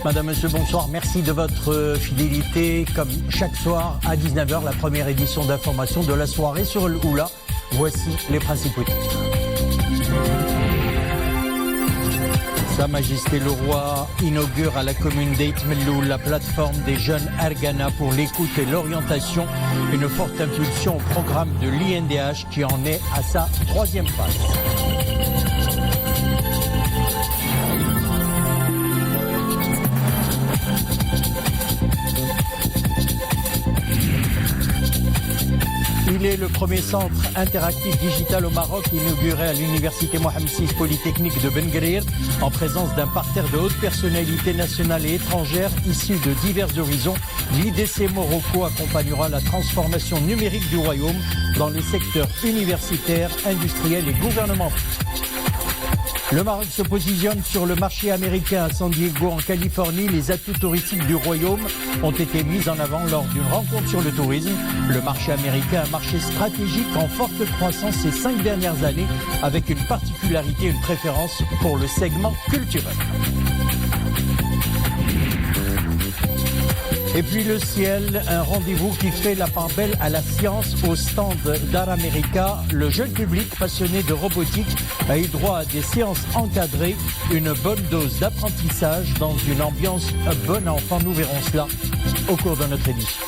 Madame, Monsieur, bonsoir. Merci de votre fidélité. Comme chaque soir à 19h, la première édition d'information de la soirée sur le Oula. Voici les principaux titres. Sa Majesté le Roi inaugure à la commune d'Eit Melloul la plateforme des jeunes Ergana pour l'écoute et l'orientation. Une forte impulsion au programme de l'INDH qui en est à sa troisième phase. Il est le premier centre interactif digital au Maroc inauguré à l'université Mohamed VI Polytechnique de Ben Guerir en présence d'un parterre de hautes personnalités nationales et étrangères issues de divers horizons. L'IDC Morocco accompagnera la transformation numérique du royaume dans les secteurs universitaires, industriels et gouvernementaux. Le Maroc se positionne sur le marché américain à San Diego en Californie. Les atouts touristiques du royaume ont été mis en avant lors d'une rencontre sur le tourisme. Le marché américain, un marché stratégique en forte croissance ces 5 dernières années avec une particularité, une préférence pour le segment culturel. Et puis le ciel, un rendez-vous qui fait la part belle à la science au stand d'Art America. Le jeune public passionné de robotique a eu droit à des séances encadrées, une bonne dose d'apprentissage dans une ambiance bonne enfant. Nous verrons cela au cours de notre émission.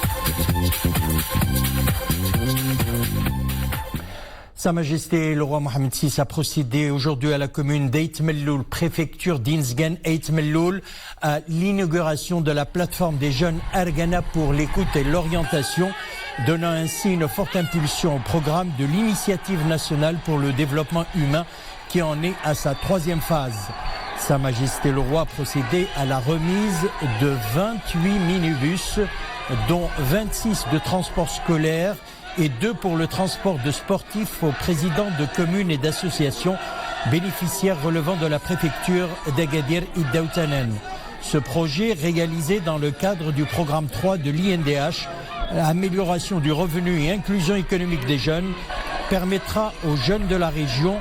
Sa Majesté le Roi Mohamed VI a procédé aujourd'hui à la commune d'Eit Melloul, préfecture d'Inzgen, Eit Melloul, à l'inauguration de la plateforme des jeunes Ergana pour l'écoute et l'orientation, donnant ainsi une forte impulsion au programme de l'Initiative nationale pour le développement humain qui en est à sa troisième phase. Sa Majesté le Roi a procédé à la remise de 28 minibus, dont 26 de transport scolaire et 2 pour le transport de sportifs aux présidents de communes et d'associations bénéficiaires relevant de la préfecture d'Agadir et d'Outanen. Ce projet, réalisé dans le cadre du programme 3 de l'INDH, amélioration du revenu et inclusion économique des jeunes, permettra aux jeunes de la région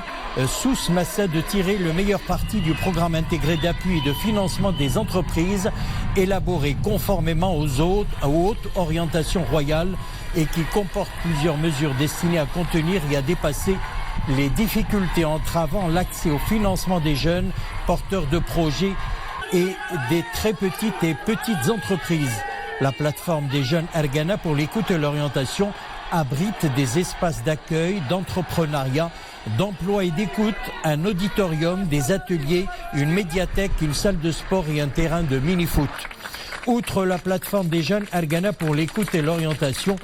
Souss Massa de tirer le meilleur parti du programme intégré d'appui et de financement des entreprises élaboré conformément aux hautes orientations royales et qui comporte plusieurs mesures destinées à contenir et à dépasser les difficultés entravant l'accès au financement des jeunes porteurs de projets et des très petites et petites entreprises. La plateforme des jeunes Ergana pour l'écoute et l'orientation abrite des espaces d'accueil, d'entrepreneuriat, d'emploi et d'écoute, un auditorium, des ateliers, une médiathèque, une salle de sport et un terrain de mini-foot. Outre la plateforme des jeunes Ergana pour l'écoute et l'orientation,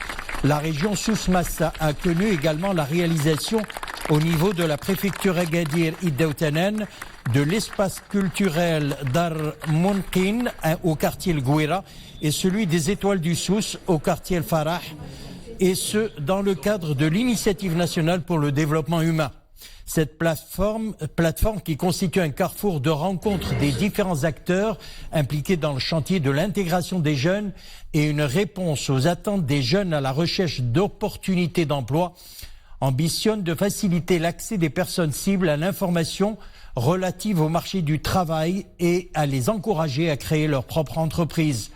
la région Souss Massa a connu également la réalisation au niveau de la préfecture Agadir et d'Outanen de l'espace culturel Dar Mounqin au quartier El Gouira et celui des Étoiles du Souss au quartier El Farah, et ce dans le cadre de l'Initiative nationale pour le développement humain. Cette plateforme qui constitue un carrefour de rencontres des différents acteurs impliqués dans le chantier de l'intégration des jeunes et une réponse aux attentes des jeunes à la recherche d'opportunités d'emploi, ambitionne de faciliter l'accès des personnes cibles à l'information relative au marché du travail et à les encourager à créer leur propre entreprise.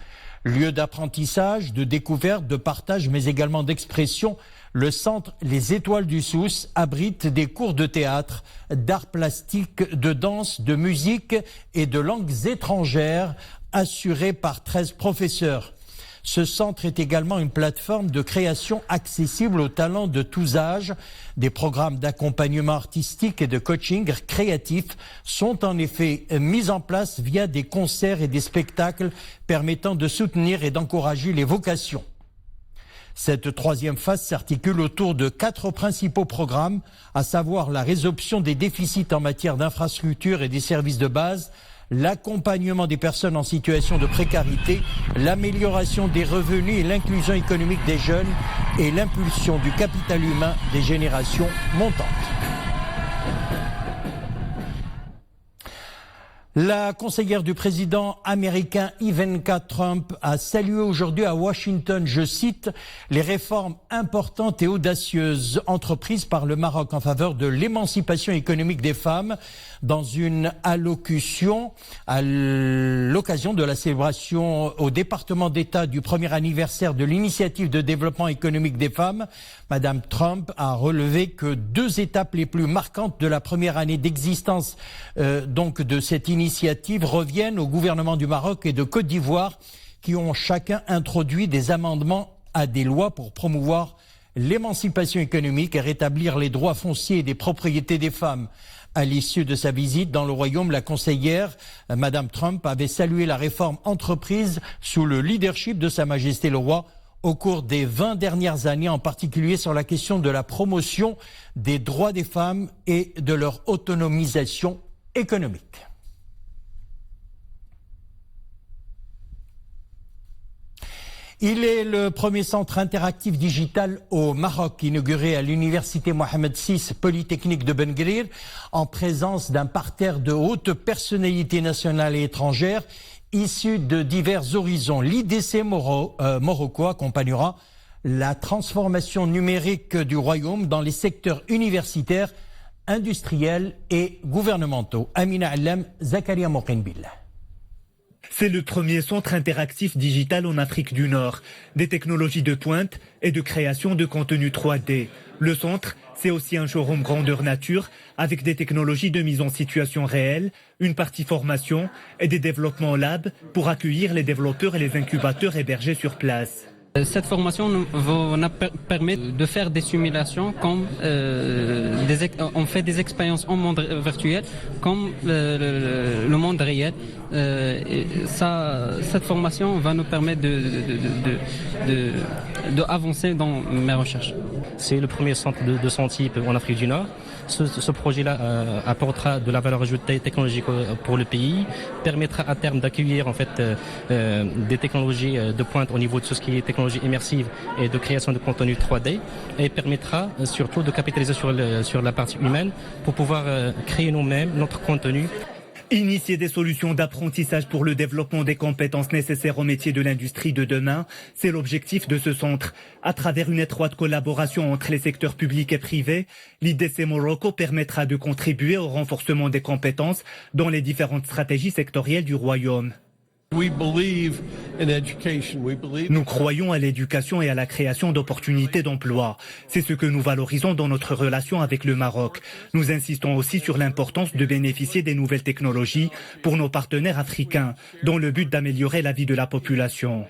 Lieu d'apprentissage, de découverte, de partage, mais également d'expression, le centre Les Étoiles du Souss abrite des cours de théâtre, d'art plastique, de danse, de musique et de langues étrangères assurés par 13 professeurs. Ce centre est également une plateforme de création accessible aux talents de tous âges. Des programmes d'accompagnement artistique et de coaching créatif sont en effet mis en place via des concerts et des spectacles permettant de soutenir et d'encourager les vocations. Cette troisième phase s'articule autour de 4 principaux programmes, à savoir la résorption des déficits en matière d'infrastructures et des services de base, l'accompagnement des personnes en situation de précarité, l'amélioration des revenus et l'inclusion économique des jeunes et l'impulsion du capital humain des générations montantes. La conseillère du président américain Ivanka Trump a salué aujourd'hui à Washington, je cite, les réformes importantes et audacieuses entreprises par le Maroc en faveur de l'émancipation économique des femmes dans une allocution à l'occasion de la célébration au département d'État du premier anniversaire de l'initiative de développement économique des femmes. Madame Trump a relevé que 2 étapes les plus marquantes de la première année d'existence donc de cette initiative reviennent au gouvernement du Maroc et de Côte d'Ivoire qui ont chacun introduit des amendements à des lois pour promouvoir l'émancipation économique et rétablir les droits fonciers et des propriétés des femmes. À l'issue de sa visite dans le royaume, la conseillère, Madame Trump, avait salué la réforme entreprise sous le leadership de Sa Majesté le Roi au cours des 20 dernières années, en particulier sur la question de la promotion des droits des femmes et de leur autonomisation économique. Il est le premier centre interactif digital au Maroc, inauguré à l'université Mohamed VI Polytechnique de Ben Guerir, en présence d'un parterre de hautes personnalités nationales et étrangères issues de divers horizons. L'IDC Morocco accompagnera la transformation numérique du royaume dans les secteurs universitaires, industriels et gouvernementaux. Amina Allam, Zakaria Moqinbillah. C'est le premier centre interactif digital en Afrique du Nord, des technologies de pointe et de création de contenu 3D. Le centre, c'est aussi un showroom grandeur nature avec des technologies de mise en situation réelle, une partie formation et des développements lab pour accueillir les développeurs et les incubateurs hébergés sur place. Cette formation nous permet de faire des simulations comme on fait des expériences en monde virtuel comme le monde réel. Cette formation va nous permettre de avancer dans mes recherches. C'est le premier centre de son type en Afrique du Nord. Ce projet-là apportera de la valeur ajoutée technologique pour le pays, permettra à terme d'accueillir en fait des technologies de pointe au niveau de tout ce qui est technologie immersive et de création de contenu 3D, et permettra surtout de capitaliser sur la partie humaine pour pouvoir créer nous-mêmes notre contenu. Initier des solutions d'apprentissage pour le développement des compétences nécessaires aux métiers de l'industrie de demain, c'est l'objectif de ce centre. À travers une étroite collaboration entre les secteurs publics et privés, l'IDC Morocco permettra de contribuer au renforcement des compétences dans les différentes stratégies sectorielles du royaume. Nous croyons à l'éducation et à la création d'opportunités d'emploi. C'est ce que nous valorisons dans notre relation avec le Maroc. Nous insistons aussi sur l'importance de bénéficier des nouvelles technologies pour nos partenaires africains, dans le but d'améliorer la vie de la population.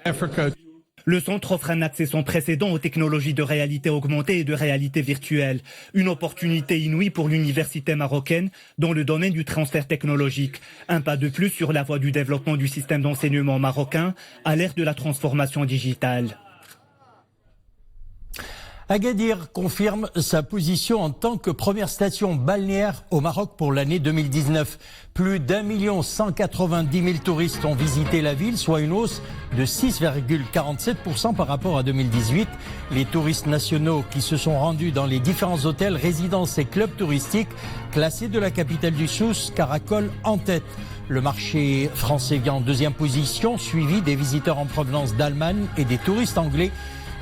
Le centre offre un accès sans précédent aux technologies de réalité augmentée et de réalité virtuelle. Une opportunité inouïe pour l'université marocaine dans le domaine du transfert technologique. Un pas de plus sur la voie du développement du système d'enseignement marocain à l'ère de la transformation digitale. Agadir confirme sa position en tant que première station balnéaire au Maroc pour l'année 2019. Plus d'1 190 000 touristes ont visité la ville, soit une hausse de 6,47% par rapport à 2018. Les touristes nationaux qui se sont rendus dans les différents hôtels, résidences et clubs touristiques classés de la capitale du Souss caracolent en tête. Le marché français vient en deuxième position, suivi des visiteurs en provenance d'Allemagne et des touristes anglais.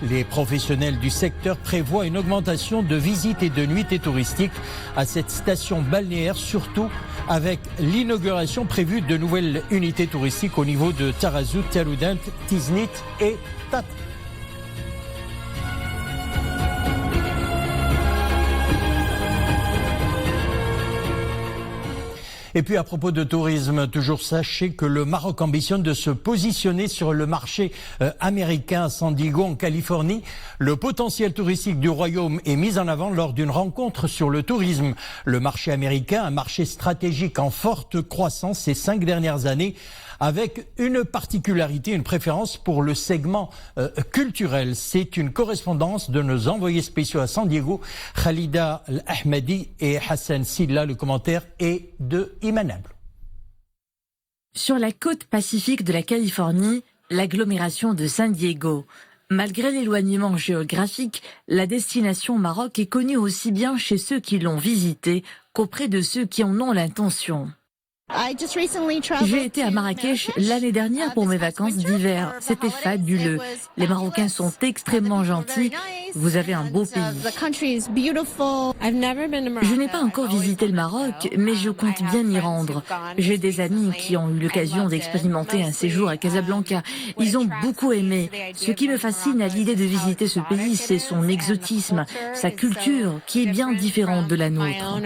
Les professionnels du secteur prévoient une augmentation de visites et de nuitées touristiques à cette station balnéaire, surtout avec l'inauguration prévue de nouvelles unités touristiques au niveau de Tarazout, Taroudant, Tiznit et Tat. Et puis à propos de tourisme, toujours sachez que le Maroc ambitionne de se positionner sur le marché américain à San Diego en Californie. Le potentiel touristique du royaume est mis en avant lors d'une rencontre sur le tourisme. Le marché américain, un marché stratégique en forte croissance ces 5 dernières années, avec une particularité, une préférence pour le segment culturel. C'est une correspondance de nos envoyés spéciaux à San Diego, Khalida Al-Ahmadi et Hassan Silla. Le commentaire est de Imanable. Sur la côte pacifique de la Californie, l'agglomération de San Diego. Malgré l'éloignement géographique, la destination Maroc est connue aussi bien chez ceux qui l'ont visitée qu'auprès de ceux qui en ont l'intention. J'ai été à Marrakech l'année dernière pour mes vacances d'hiver. C'était fabuleux. Les Marocains sont extrêmement gentils. Vous avez un beau pays. Je n'ai pas encore visité le Maroc, mais je compte bien m'y rendre. J'ai des amis qui ont eu l'occasion d'expérimenter un séjour à Casablanca. Ils ont beaucoup aimé. Ce qui me fascine à l'idée de visiter ce pays, c'est son exotisme, sa culture qui est bien différente de la nôtre.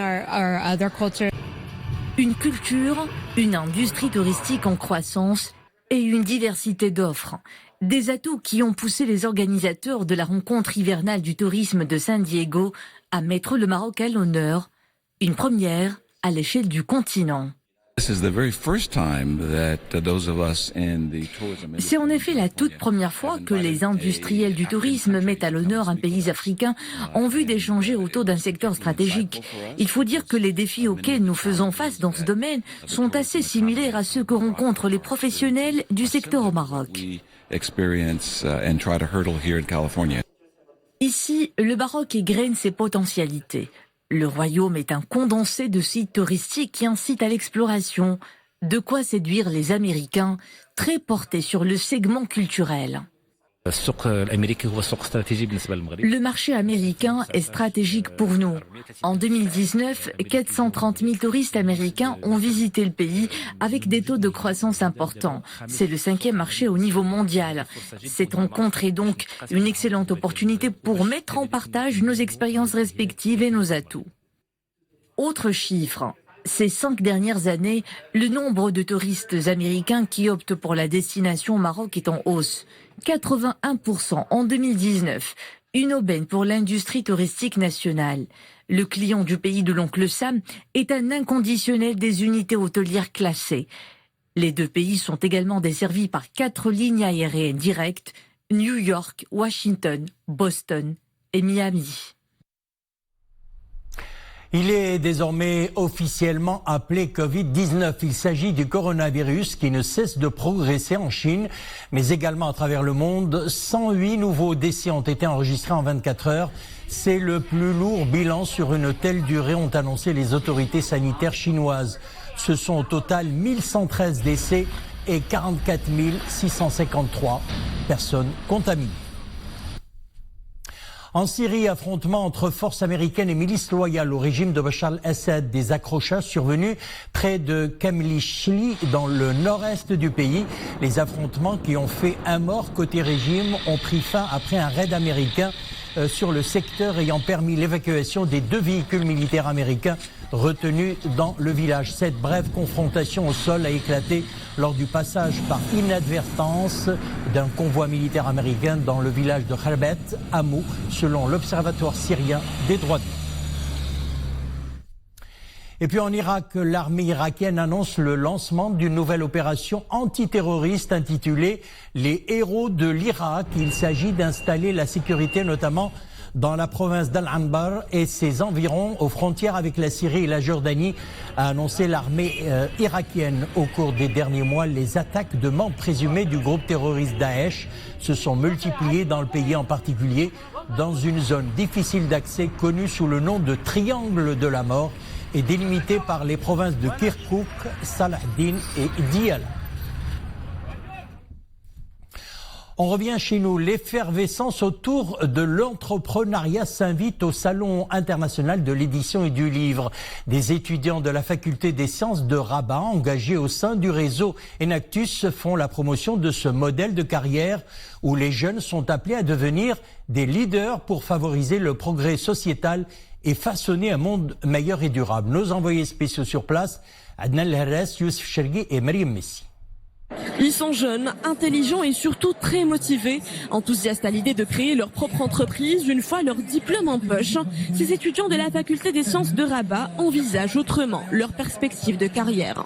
Une culture, une industrie touristique en croissance et une diversité d'offres. Des atouts qui ont poussé les organisateurs de la rencontre hivernale du tourisme de San Diego à mettre le Maroc à l'honneur, une première à l'échelle du continent. C'est en effet la toute première fois que les industriels du tourisme mettent à l'honneur un pays africain en vue d'échanger autour d'un secteur stratégique. Il faut dire que les défis auxquels nous faisons face dans ce domaine sont assez similaires à ceux que rencontrent les professionnels du secteur au Maroc. Ici, le Maroc égrène ses potentialités. Le royaume est un condensé de sites touristiques qui incitent à l'exploration, de quoi séduire les Américains, très portés sur le segment culturel. Le marché américain est stratégique pour nous. En 2019, 430 000 touristes américains ont visité le pays avec des taux de croissance importants. C'est le 5e marché au niveau mondial. Cette rencontre est donc une excellente opportunité pour mettre en partage nos expériences respectives et nos atouts. Autre chiffre. Ces 5 dernières années, le nombre de touristes américains qui optent pour la destination au Maroc est en hausse. 81% en 2019. Une aubaine pour l'industrie touristique nationale. Le client du pays de l'oncle Sam est un inconditionnel des unités hôtelières classées. Les deux pays sont également desservis par 4 lignes aériennes directes, New York, Washington, Boston et Miami. Il est désormais officiellement appelé Covid-19. Il s'agit du coronavirus qui ne cesse de progresser en Chine, mais également à travers le monde. 108 nouveaux décès ont été enregistrés en 24 heures. C'est le plus lourd bilan sur une telle durée, ont annoncé les autorités sanitaires chinoises. Ce sont au total 1113 décès et 44 653 personnes contaminées. En Syrie, affrontement entre forces américaines et milices loyales au régime de Bachar al-Assad. Des accrochages survenus près de Kamilishli, dans le nord-est du pays. Les affrontements qui ont fait un mort côté régime ont pris fin après un raid américain sur le secteur ayant permis l'évacuation des 2 véhicules militaires américains retenus dans le village. Cette brève confrontation au sol a éclaté lors du passage par inadvertance d'un convoi militaire américain dans le village de Kharbet, Hamou, selon l'Observatoire syrien des droits de l'homme. Et puis en Irak, l'armée irakienne annonce le lancement d'une nouvelle opération antiterroriste intitulée « Les héros de l'Irak ». Il s'agit d'installer la sécurité notamment dans la province d'Al-Anbar et ses environs, aux frontières avec la Syrie et la Jordanie, a annoncé l'armée irakienne. Au cours des derniers mois, les attaques de membres présumés du groupe terroriste Daesh se sont multipliées dans le pays, en particulier dans une zone difficile d'accès connue sous le nom de Triangle de la Mort et délimitée par les provinces de Kirkouk, Salah ad-Din et Diyala. On revient chez nous. L'effervescence autour de l'entrepreneuriat s'invite au Salon international de l'édition et du livre. Des étudiants de la faculté des sciences de Rabat, engagés au sein du réseau Enactus, font la promotion de ce modèle de carrière où les jeunes sont appelés à devenir des leaders pour favoriser le progrès sociétal et façonner un monde meilleur et durable. Nos envoyés spéciaux sur place, Adnan Lherres, Youssef Chergui et Mariam Messi. Ils sont jeunes, intelligents et surtout très motivés, enthousiastes à l'idée de créer leur propre entreprise une fois leur diplôme en poche. Ces étudiants de la faculté des sciences de Rabat envisagent autrement leur perspective de carrière.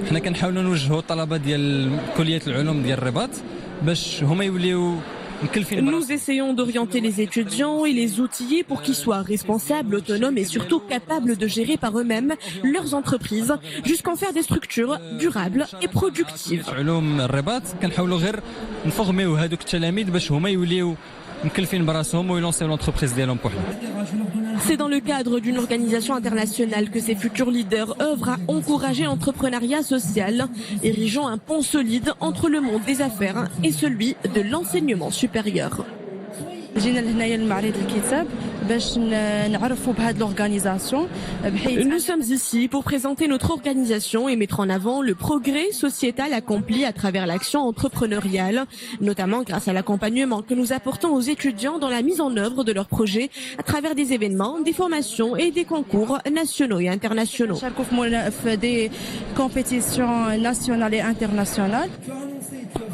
حنا كنحاولوا نوجهوا الطلبه ديال كليه العلوم ديال الرباط باش هما يوليو. Nous essayons d'orienter les étudiants et les outiller pour qu'ils soient responsables, autonomes et surtout capables de gérer par eux-mêmes leurs entreprises jusqu'en faire des structures durables et productives. علوم الرباط كنحاولوا غير نفورميو هذوك التلاميذ باش هما يوليو مكلفين براسهم ويلونسيو لونتربريز ديالهم بوحدهم. C'est dans le cadre d'une organisation internationale que ces futurs leaders œuvrent à encourager l'entrepreneuriat social, érigeant un pont solide entre le monde des affaires et celui de l'enseignement supérieur. Nous sommes ici pour présenter notre organisation et mettre en avant le progrès sociétal accompli à travers l'action entrepreneuriale, notamment grâce à l'accompagnement que nous apportons aux étudiants dans la mise en œuvre de leurs projets à travers des événements, des formations et des concours nationaux et internationaux. Des compétitions nationales et internationales.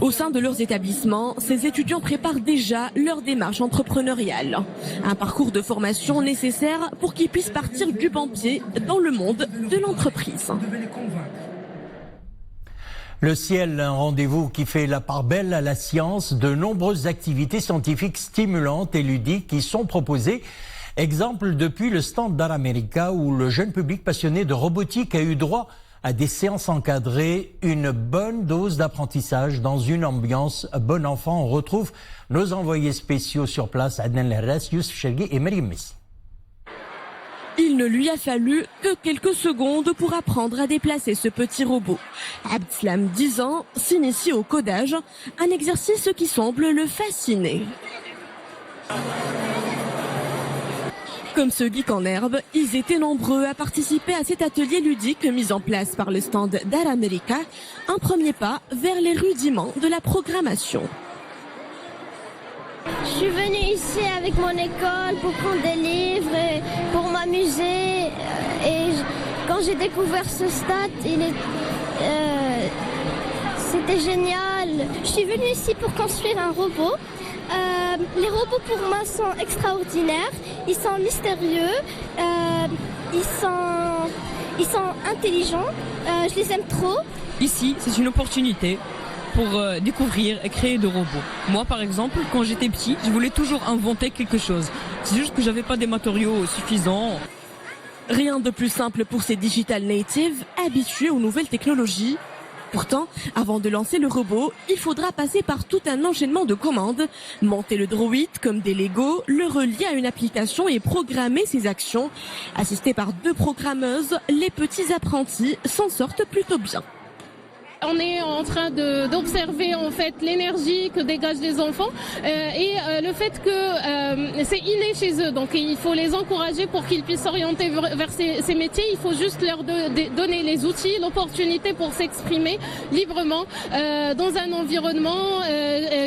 Au sein de leurs établissements, ces étudiants préparent déjà leur démarche entrepreneuriale. Un parcours de formation nécessaire pour qu'ils puissent partir du bon pied dans le monde de l'entreprise. Le ciel, un rendez-vous qui fait la part belle à la science. De nombreuses activités scientifiques stimulantes et ludiques qui sont proposées. Exemple depuis le stand d'Art America où le jeune public passionné de robotique a eu droit à des séances encadrées, une bonne dose d'apprentissage dans une ambiance bon enfant. On retrouve nos envoyés spéciaux sur place, Adnan Larras, Youssef Chergui et Maryam Messi. Il ne lui a fallu que quelques secondes pour apprendre à déplacer ce petit robot. Abdeslam, 10 ans, s'initie au codage, un exercice qui semble le fasciner. Comme ce geek en herbe, ils étaient nombreux à participer à cet atelier ludique mis en place par le stand d'Art America, un premier pas vers les rudiments de la programmation. Je suis venue ici avec mon école pour prendre des livres, et pour m'amuser. Et quand j'ai découvert ce stade, c'était génial. Je suis venue ici pour construire un robot. Les robots pour moi sont extraordinaires, ils sont mystérieux, ils sont intelligents, je les aime trop. Ici, c'est une opportunité pour découvrir et créer des robots. Moi, par exemple, quand j'étais petit, je voulais toujours inventer quelque chose. C'est juste que j'avais pas des matériaux suffisants. Rien de plus simple pour ces digital natives habitués aux nouvelles technologies. Pourtant, avant de lancer le robot, il faudra passer par tout un enchaînement de commandes, monter le droïde comme des Lego, le relier à une application et programmer ses actions. Assistés par 2 programmeuses, les petits apprentis s'en sortent plutôt bien. On est en train d'observer en fait l'énergie que dégagent les enfants et le fait que c'est inné chez eux. Donc il faut les encourager pour qu'ils puissent s'orienter vers ces métiers. Il faut juste leur donner les outils, l'opportunité pour s'exprimer librement dans un environnement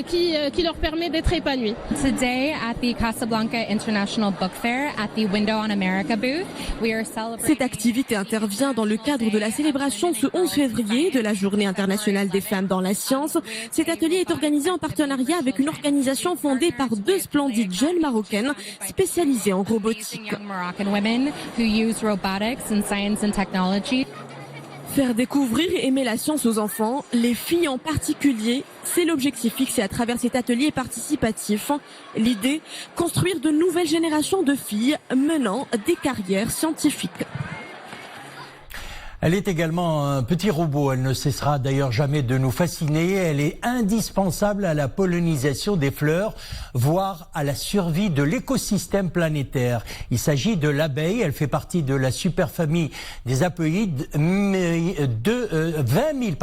qui leur permet d'être épanouis. Today at the Casablanca International Book Fair at the Window on America booth, we are celebrating... Cette activité intervient dans le cadre de la célébration ce 11 février de la Journée internationale des femmes dans la science. Cet atelier est organisé en partenariat avec une organisation fondée par 2 splendides jeunes marocaines spécialisées en robotique. Faire découvrir et aimer la science aux enfants, les filles en particulier, c'est l'objectif fixé à travers cet atelier participatif. L'idée, construire de nouvelles générations de filles menant des carrières scientifiques. Elle est également un petit robot, elle ne cessera d'ailleurs jamais de nous fasciner. Elle est indispensable à la pollinisation des fleurs, voire à la survie de l'écosystème planétaire. Il s'agit de l'abeille, elle fait partie de la superfamille des apéides. 20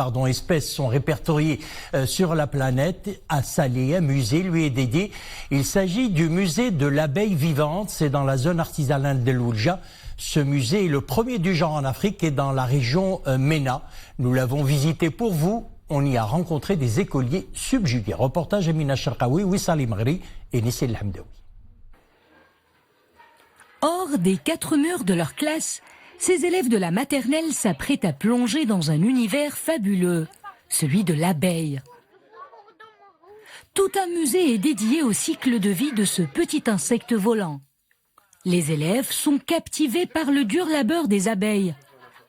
000 espèces sont répertoriées sur la planète. À Salé, un musée lui est dédié. Il s'agit du musée de l'abeille vivante, c'est dans la zone artisanale de l'Oulja. Ce musée est le premier du genre en Afrique et dans la région MENA. Nous l'avons visité pour vous. On y a rencontré des écoliers subjugués. Reportage Amina Cherkaoui, Wissali Maghri et Nissi El-Hamdaoui. Hors des 4 murs de leur classe, ces élèves de la maternelle s'apprêtent à plonger dans un univers fabuleux, celui de l'abeille. Tout un musée est dédié au cycle de vie de ce petit insecte volant. Les élèves sont captivés par le dur labeur des abeilles.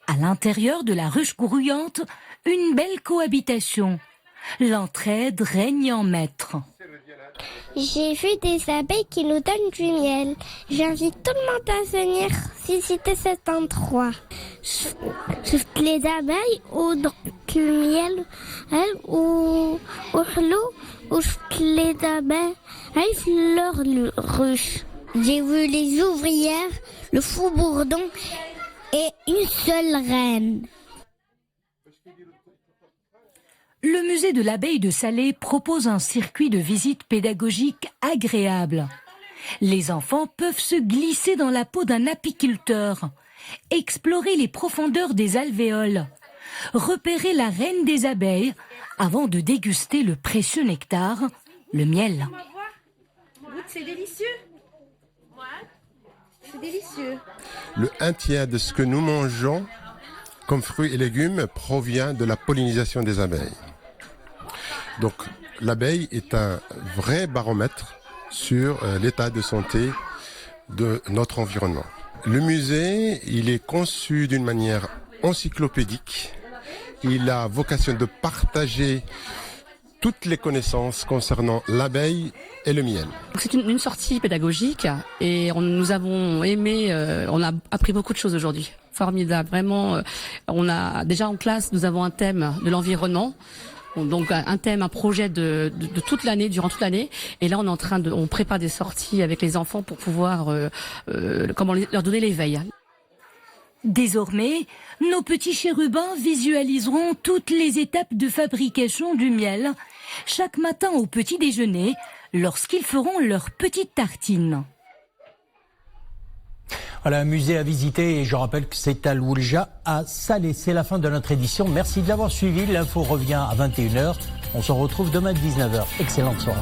À l'intérieur de la ruche grouillante, une belle cohabitation. L'entraide règne en maître. J'ai vu des abeilles qui nous donnent du miel. J'invite tout le monde à venir visiter cet endroit. Les abeilles ou le miel ou l'eau ou les abeilles leur ruche. J'ai vu les ouvrières, le fou bourdon et une seule reine. Le musée de l'abeille de Salé propose un circuit de visite pédagogique agréable. Les enfants peuvent se glisser dans la peau d'un apiculteur, explorer les profondeurs des alvéoles, repérer la reine des abeilles avant de déguster le précieux nectar, le miel. C'est délicieux. C'est délicieux. Le 1/3 de ce que nous mangeons comme fruits et légumes provient de la pollinisation des abeilles. Donc l'abeille est un vrai baromètre sur l'état de santé de notre environnement. Le musée, il est conçu d'une manière encyclopédique. Il a vocation de partager toutes les connaissances concernant l'abeille et le miel. C'est une sortie pédagogique et nous avons aimé, on a appris beaucoup de choses aujourd'hui. Formidable, vraiment. On a déjà en classe, nous avons un thème de l'environnement. Donc un thème, un projet de toute l'année, durant toute l'année. Et là, on prépare des sorties avec les enfants pour pouvoir leur donner l'éveil. Désormais, nos petits chérubins visualiseront toutes les étapes de fabrication du miel chaque matin au petit déjeuner lorsqu'ils feront leurs petites tartines. Voilà, un musée à visiter et je rappelle que c'est à l'Oulja à Salé. C'est la fin de notre édition. Merci de l'avoir suivi. L'info revient à 21h. On se retrouve demain à 19h. Excellente soirée.